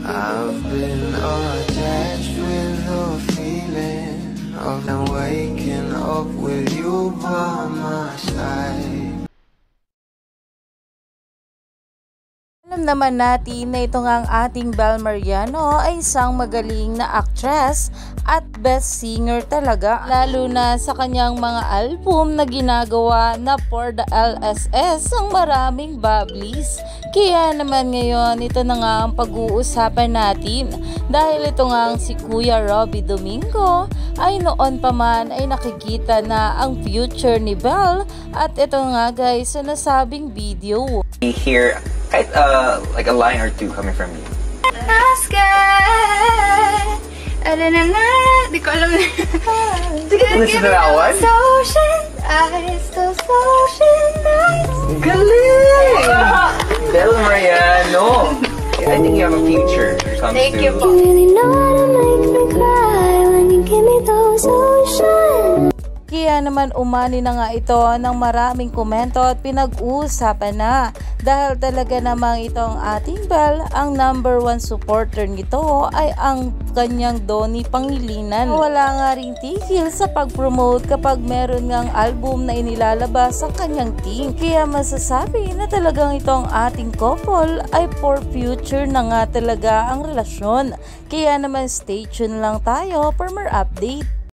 I've been attached with the feeling of waking up with you by my side. Alam naman natin na ito nga ang ating Bel Mariano ay isang magaling na actress at best singer talaga, lalo na sa kanyang mga album na ginagawa na for the LSS ang maraming bubblies. Kaya naman ngayon ito na nga ang pag-uusapan natin dahil ito nga ang si Kuya Robby Domingo ay noon pa man ay nakikita na ang future ni Bel at ito nga guys sa nasabing video. Hear like a line or two coming from you. Di ko alam na. Listen to that one. Galing! Bel Mariano! I think you have a future when it comes Thank to... you po. Kaya naman umani na nga ito ng maraming komento at pinag-uusapan na dahil talaga namang itong ating Bel, ang number 1 supporter nito ay ang kanyang Donnie Pangilinan. Wala nga ring tigil sa pag-promote kapag meron ngang album na inilalabas ang kanyang team. Kaya masasabi na talagang itong ating couple ay for future na nga talaga ang relasyon. Kaya naman stay tuned lang tayo for more update.